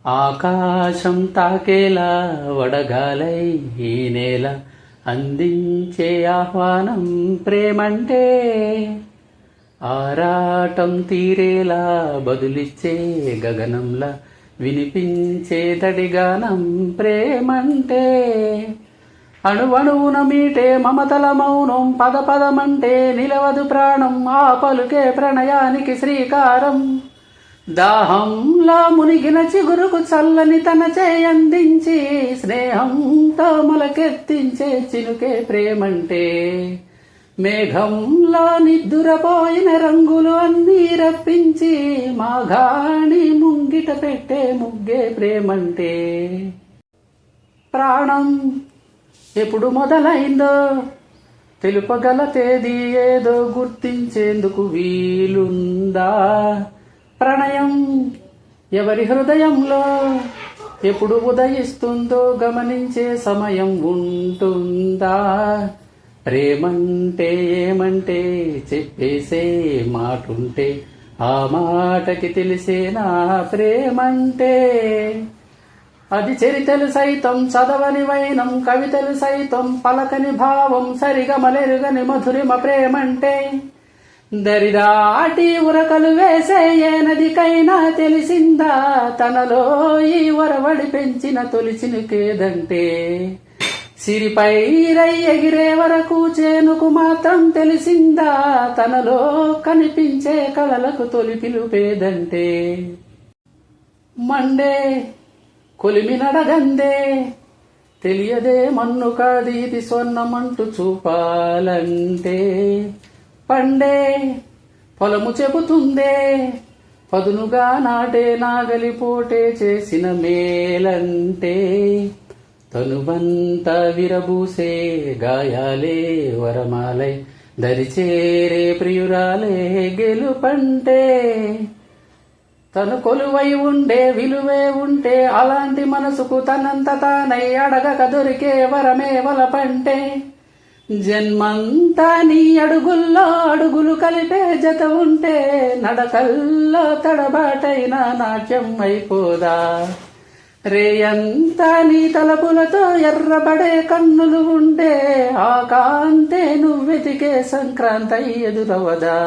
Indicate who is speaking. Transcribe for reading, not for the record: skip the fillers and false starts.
Speaker 1: ఆకాశం తాకేలా వడగాలై ఈ నేల అందించే ఆహ్వానం ప్రేమంటే, ఆరాటం తీరేలా బదులిచ్చే గగనంలా వినిపించే దడిగానం ప్రేమంటే, అణువణువున మీటే మమతల మౌనం పద పదమంటే నిలవదు ప్రాణం, ఆ పలుకే ప్రణయానికి శ్రీకారం. దాహంలా మునిగిన చిగురుకు చల్లని తన చేయందించి స్నేహంతో మొలకెత్తించే చినుకే ప్రేమంటే, మేఘంలా నిద్దురపోయిన రంగులు అన్నీ రప్పించి మాఘాణి ముంగిట పెట్టే ముగ్గే ప్రేమంటే. ప్రాణం ఎప్పుడు మొదలైందో తెలుపగల తేదీ ఏదో గుర్తించేందుకు వీలుందా? ప్రణయం ఎవరి హృదయంలో ఎప్పుడు ఉదయిస్తుందో గమనించే సమయం ఉంటుందా? ప్రేమంటే ఏమంటే చెప్పేసే మాటుంటే ఆ మాటకి తెలిసేనా ప్రేమంటే. అది చరితలు సైతం చదవని వైనం, కవితలు సైతం పలకని భావం, సరిగమలెరుగని మధురిమ ప్రేమంటే. దరిదాటి ఉరకలు వేసే ఏ నదికైనా తెలిసిందా తనలో ఈ వరవడి పెంచిన తొలి చినుకేదంటే. సిరిపై రై ఎగిరే వరకు చేనుకు మాత్రం తెలిసిందా తనలో కనిపించే కళలకు తొలి పిలుపేదంటే. మండే కొలిమి నడగందే తెలియదే మన్ను కాది ఇది స్వర్ణమంటూ చూపాలంటే. పండే పొలము చెబుతుందే పదునుగా నాటే నాగలిపోటే చేసిన మేలంటే. తనువంతా విరబూసే గాయాలే వరమాలై దరిచేరే ప్రియురాలే గెలుపంటే. తను కొలువై ఉండే విలువే ఉంటే అలాంటి మనసుకు తనంత తానై అడగక దొరికే వరమే వలపంటే. జన్మంతా నీ అడుగుల్లో అడుగులు కలిపే జత ఉంటే నడకల్లో తడబాటైన నాట్యం అయిపోదా? రేయంతా నీ తలపులతో ఎర్రబడే కన్నులు ఉంటే ఆ కాంతే నువ్వెతికే సంక్రాంతి ఎదురవదా?